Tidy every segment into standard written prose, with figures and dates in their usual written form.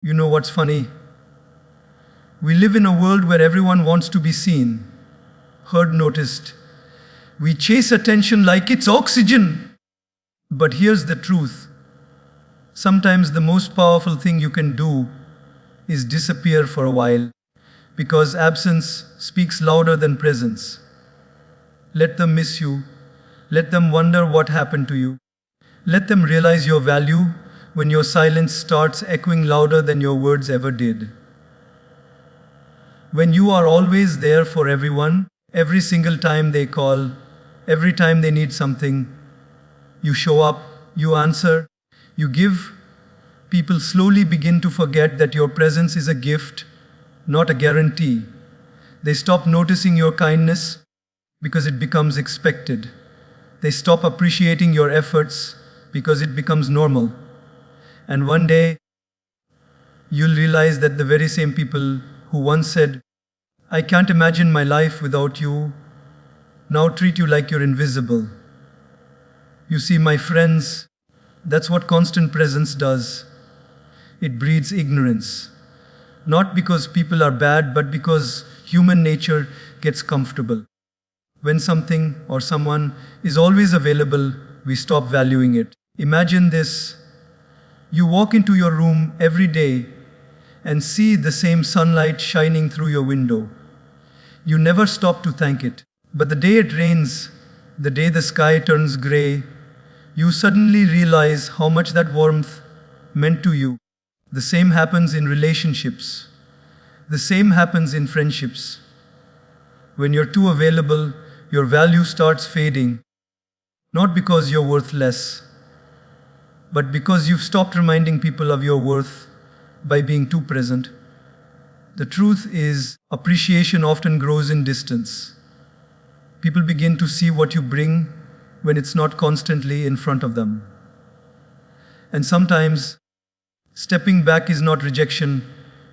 You know what's funny? We live in a world where everyone wants to be seen, heard, noticed. We chase attention like it's oxygen. But here's the truth. Sometimes the most powerful thing you can do is disappear for a while, because absence speaks louder than presence. Let them miss you. Let them wonder what happened to you. Let them realize your value when your silence starts echoing louder than your words ever did. When you are always there for everyone, every single time they call, every time they need something, you show up, you answer, you give, people slowly begin to forget that your presence is a gift, not a guarantee. They stop noticing your kindness because it becomes expected. They stop appreciating your efforts because it becomes normal. And one day, you'll realize that the very same people who once said, "I can't imagine my life without you," now treat you like you're invisible. You see, my friends, that's what constant presence does. It breeds ignorance. Not because people are bad, but because human nature gets comfortable. When something or someone is always available, we stop valuing it. Imagine this. You walk into your room every day and see the same sunlight shining through your window. You never stop to thank it. But the day it rains, the day the sky turns gray, you suddenly realize how much that warmth meant to you. The same happens in relationships. The same happens in friendships. When you're too available, your value starts fading. Not because you're worth less, but because you've stopped reminding people of your worth by being too present. The truth is, appreciation often grows in distance. People begin to see what you bring when it's not constantly in front of them. And sometimes, stepping back is not rejection,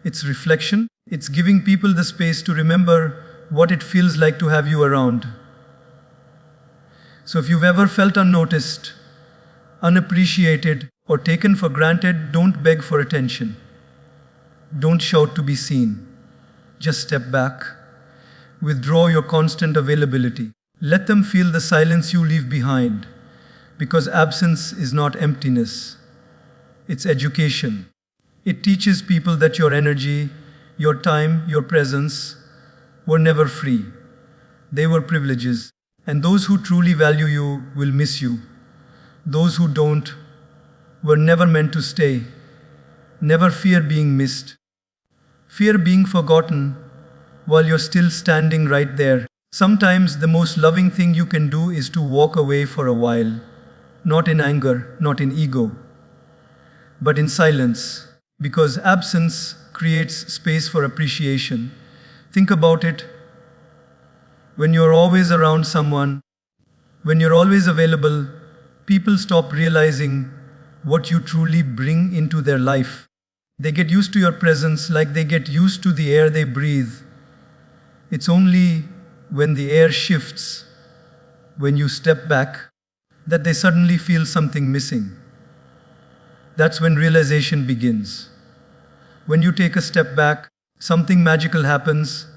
it's reflection. It's giving people the space to remember what it feels like to have you around. So if you've ever felt unnoticed, unappreciated, or taken for granted, don't beg for attention. Don't shout to be seen. Just step back. Withdraw your constant availability. Let them feel the silence you leave behind. Because absence is not emptiness. It's education. It teaches people that your energy, your time, your presence were never free. They were privileges. And those who truly value you will miss you. Those who don't were never meant to stay. Never fear being missed. Fear being forgotten while you're still standing right there. Sometimes the most loving thing you can do is to walk away for a while. Not in anger, not in ego, but in silence. Because absence creates space for appreciation. Think about it. When you're always around someone, when you're always available, people stop realizing what you truly bring into their life. They get used to your presence like they get used to the air they breathe. It's only when the air shifts, when you step back, that they suddenly feel something missing. That's when realization begins. When you take a step back, something magical happens.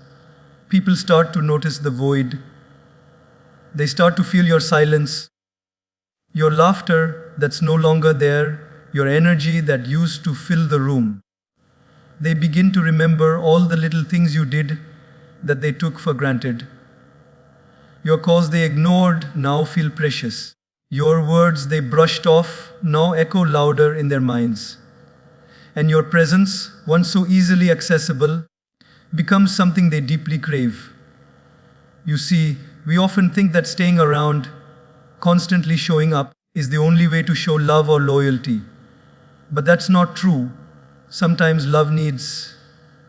People start to notice the void. They start to feel your silence, your laughter that's no longer there, your energy that used to fill the room. They begin to remember all the little things you did that they took for granted. Your calls they ignored now feel precious. Your words they brushed off now echo louder in their minds. And your presence, once so easily accessible, becomes something they deeply crave. You see, we often think that staying around, constantly showing up, is the only way to show love or loyalty. But that's not true. Sometimes love needs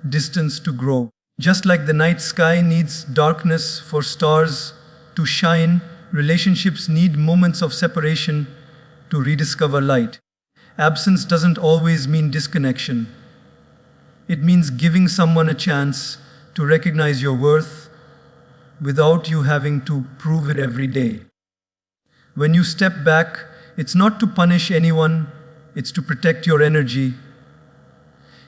distance to grow. Just like the night sky needs darkness for stars to shine, relationships need moments of separation to rediscover light. Absence doesn't always mean disconnection. It means giving someone a chance to recognize your worth without you having to prove it every day. When you step back, it's not to punish anyone, it's to protect your energy.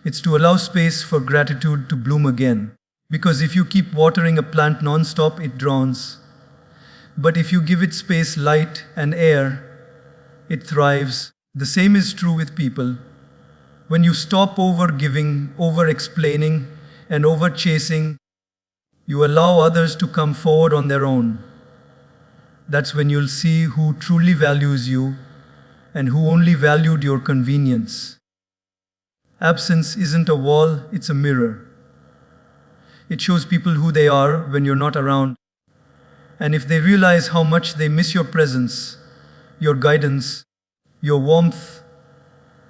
It's to allow space for gratitude to bloom again. Because if you keep watering a plant non-stop, it drowns. But if you give it space, light, and air, it thrives. The same is true with people. When you stop over-giving, over-explaining, and over-chasing, you allow others to come forward on their own. That's when you'll see who truly values you and who only valued your convenience. Absence isn't a wall, it's a mirror. It shows people who they are when you're not around. And if they realize how much they miss your presence, your guidance, your warmth,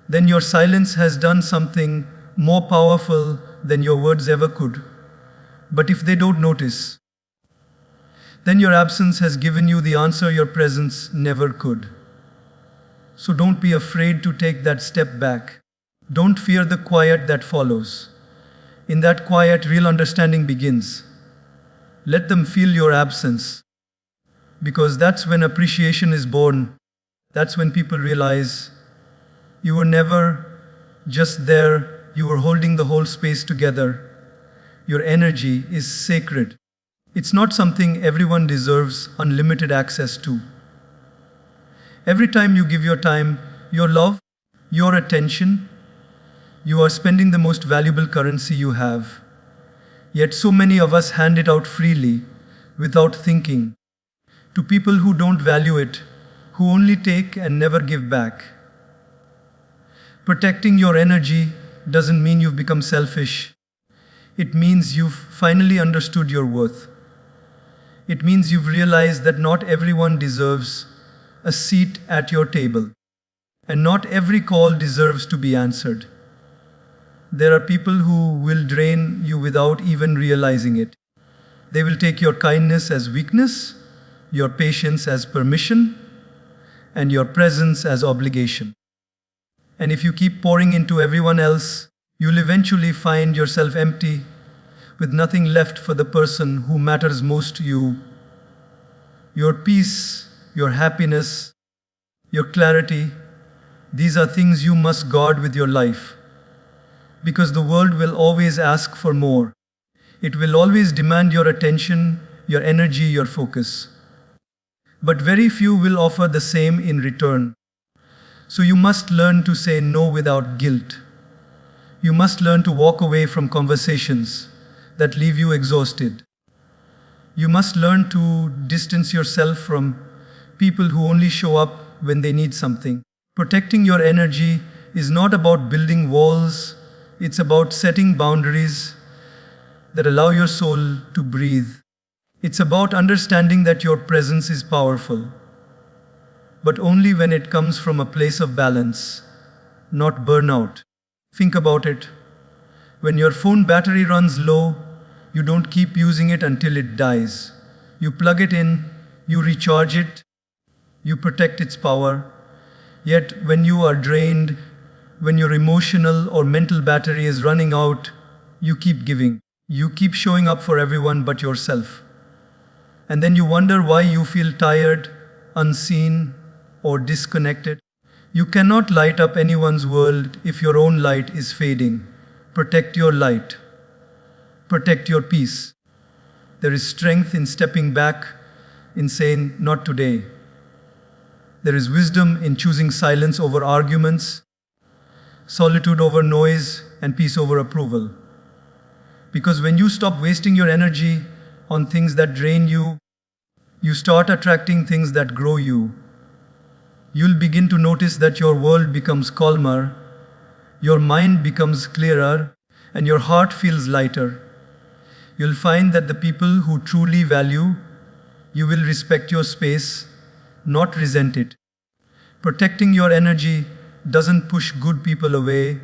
then your silence has done something more powerful than your words ever could. But if they don't notice, then your absence has given you the answer your presence never could. So don't be afraid to take that step back. Don't fear the quiet that follows. In that quiet, real understanding begins. Let them feel your absence. Because that's when appreciation is born. That's when people realize you were never just there, you were holding the whole space together. Your energy is sacred. It's not something everyone deserves unlimited access to. Every time you give your time, your love, your attention, you are spending the most valuable currency you have. Yet so many of us hand it out freely, without thinking, to people who don't value it, who only take and never give back. Protecting your energy doesn't mean you've become selfish. It means you've finally understood your worth. It means you've realized that not everyone deserves a seat at your table, and not every call deserves to be answered. There are people who will drain you without even realizing it. They will take your kindness as weakness, your patience as permission, and your presence as obligation. And if you keep pouring into everyone else, you'll eventually find yourself empty, with nothing left for the person who matters most to you. Your peace, your happiness, your clarity, these are things you must guard with your life. Because the world will always ask for more. It will always demand your attention, your energy, your focus. But very few will offer the same in return. So you must learn to say no without guilt. You must learn to walk away from conversations that leave you exhausted. You must learn to distance yourself from people who only show up when they need something. Protecting your energy is not about building walls, it's about setting boundaries that allow your soul to breathe. It's about understanding that your presence is powerful, but only when it comes from a place of balance, not burnout. Think about it. When your phone battery runs low, you don't keep using it until it dies. You plug it in, you recharge it, you protect its power. Yet when you are drained, when your emotional or mental battery is running out, you keep giving. You keep showing up for everyone but yourself. And then you wonder why you feel tired, unseen, or disconnected. You cannot light up anyone's world if your own light is fading. Protect your light. Protect your peace. There is strength in stepping back, in saying, not today. There is wisdom in choosing silence over arguments, solitude over noise, and peace over approval. Because when you stop wasting your energy on things that drain you, you start attracting things that grow you. You'll begin to notice that your world becomes calmer, your mind becomes clearer, and your heart feels lighter. You'll find that the people who truly value you will respect your space, not resent it. Protecting your energy doesn't push good people away.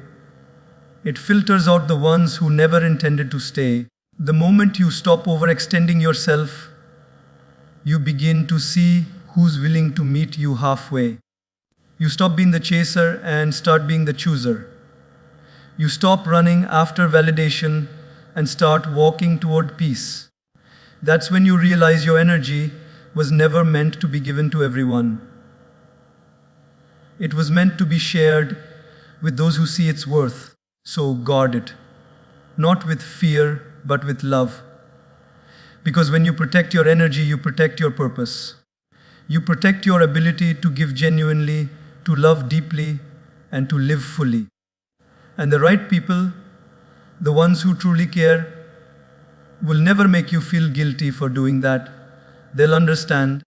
It filters out the ones who never intended to stay. The moment you stop overextending yourself, you begin to see who's willing to meet you halfway. You stop being the chaser and start being the chooser. You stop running after validation and start walking toward peace. That's when you realize your energy was never meant to be given to everyone. It was meant to be shared with those who see its worth. So guard it, not with fear, but with love. Because when you protect your energy, you protect your purpose. You protect your ability to give genuinely, to love deeply, and to live fully. And the right people, the ones who truly care, will never make you feel guilty for doing that. They'll understand,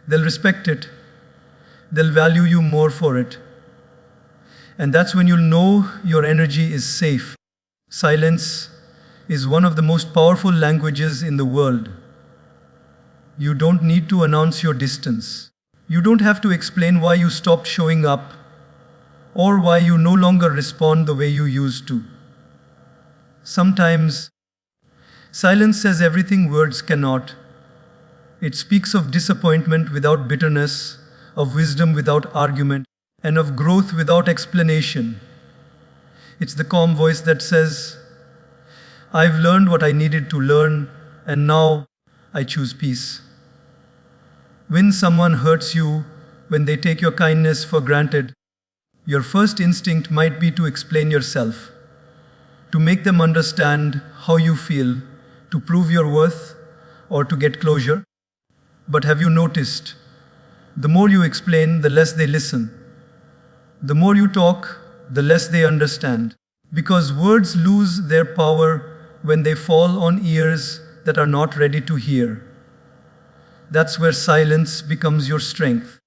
they'll respect it, they'll value you more for it. And that's when you'll know your energy is safe. Silence is one of the most powerful languages in the world. You don't need to announce your distance. You don't have to explain why you stopped showing up or why you no longer respond the way you used to. Sometimes, silence says everything words cannot. It speaks of disappointment without bitterness, of wisdom without argument, and of growth without explanation. It's the calm voice that says, I've learned what I needed to learn, and now I choose peace. When someone hurts you, when they take your kindness for granted, your first instinct might be to explain yourself, to make them understand how you feel, to prove your worth, or to get closure. But have you noticed, the more you explain, the less they listen. The more you talk, the less they understand. Because words lose their power when they fall on ears that are not ready to hear. That's where silence becomes your strength.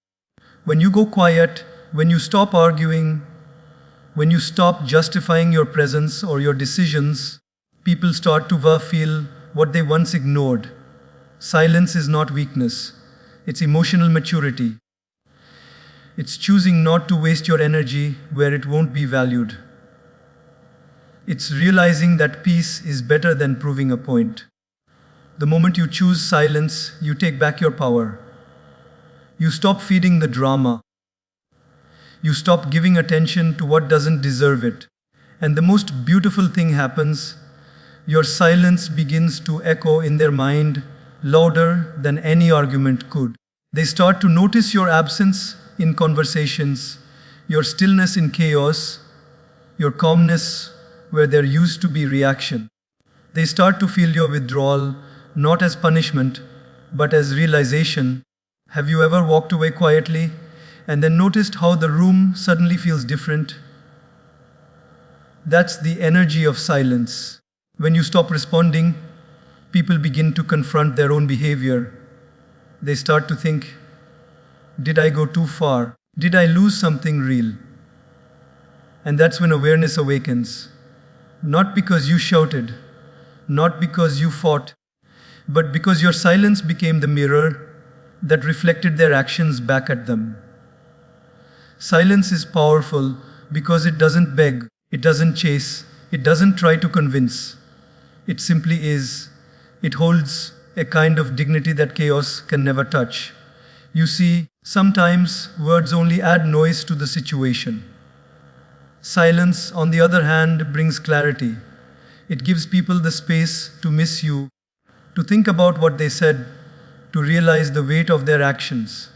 When you go quiet, when you stop arguing, when you stop justifying your presence or your decisions, people start to feel what they once ignored. Silence is not weakness, it's emotional maturity. It's choosing not to waste your energy where it won't be valued. It's realizing that peace is better than proving a point. The moment you choose silence, you take back your power. You stop feeding the drama. You stop giving attention to what doesn't deserve it. And the most beautiful thing happens. Your silence begins to echo in their mind louder than any argument could. They start to notice your absence in conversations, your stillness in chaos, your calmness where there used to be reaction. They start to feel your withdrawal, not as punishment, but as realization. Have you ever walked away quietly and then noticed how the room suddenly feels different? That's the energy of silence. When you stop responding, people begin to confront their own behavior. They start to think, did I go too far? Did I lose something real? And that's when awareness awakens. Not because you shouted, not because you fought, but because your silence became the mirror that reflected their actions back at them. Silence is powerful because it doesn't beg, it doesn't chase, it doesn't try to convince. It simply is. It holds a kind of dignity that chaos can never touch. You see, sometimes words only add noise to the situation. Silence, on the other hand, brings clarity. It gives people the space to miss you, to think about what they said, to realize the weight of their actions.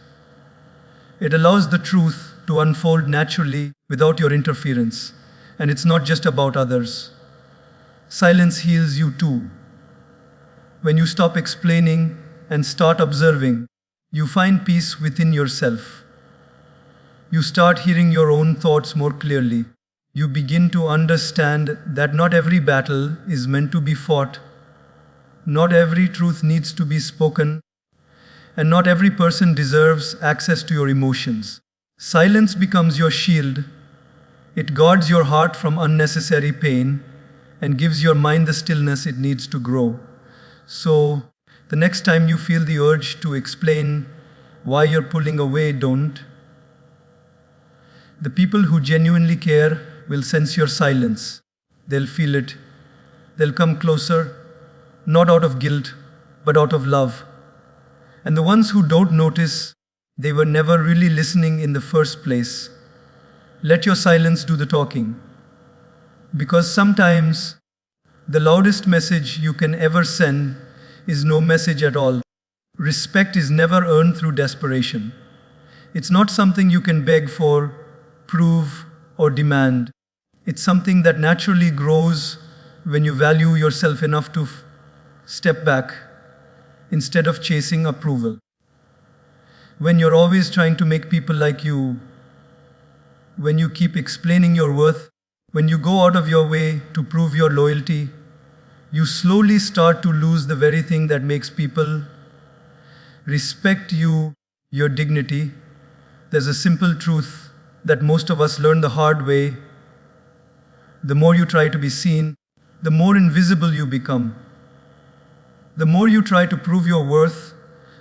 It allows the truth to unfold naturally without your interference. And it's not just about others. Silence heals you too. When you stop explaining and start observing, you find peace within yourself. You start hearing your own thoughts more clearly. You begin to understand that not every battle is meant to be fought. Not every truth needs to be spoken. And not every person deserves access to your emotions. Silence becomes your shield. It guards your heart from unnecessary pain and gives your mind the stillness it needs to grow. So, the next time you feel the urge to explain why you're pulling away, don't. The people who genuinely care will sense your silence. They'll feel it. They'll come closer, not out of guilt, but out of love. And the ones who don't notice, they were never really listening in the first place. Let your silence do the talking. Because sometimes, the loudest message you can ever send is no message at all. Respect is never earned through desperation. It's not something you can beg for, prove, or demand. It's something that naturally grows when you value yourself enough to step back instead of chasing approval. When you're always trying to make people like you, when you keep explaining your worth, when you go out of your way to prove your loyalty, you slowly start to lose the very thing that makes people respect you, your dignity. There's a simple truth that most of us learn the hard way. The more you try to be seen, the more invisible you become. The more you try to prove your worth,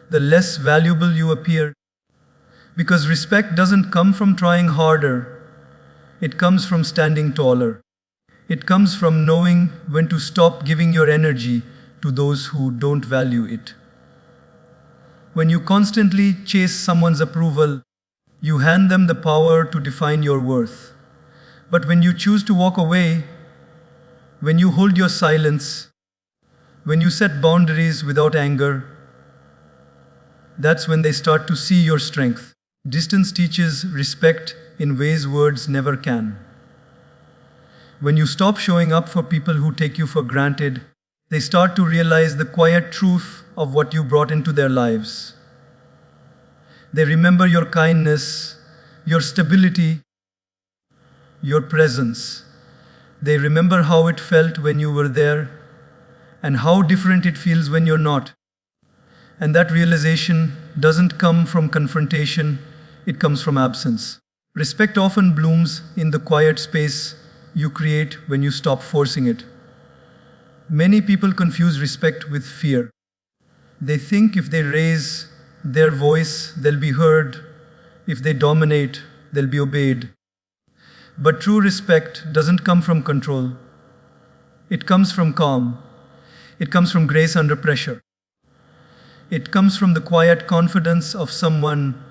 the less valuable you appear. Because respect doesn't come from trying harder. It comes from standing taller. It comes from knowing when to stop giving your energy to those who don't value it. When you constantly chase someone's approval, you hand them the power to define your worth. But when you choose to walk away, when you hold your silence, when you set boundaries without anger, that's when they start to see your strength. Distance teaches respect in ways words never can. When you stop showing up for people who take you for granted, they start to realize the quiet truth of what you brought into their lives. They remember your kindness, your stability, your presence. They remember how it felt when you were there and how different it feels when you're not. And that realization doesn't come from confrontation, it comes from absence. Respect often blooms in the quiet space you create when you stop forcing it. Many people confuse respect with fear. They think if they raise their voice, they'll be heard. If they dominate, they'll be obeyed. But true respect doesn't come from control. It comes from calm. It comes from grace under pressure. It comes from the quiet confidence of someone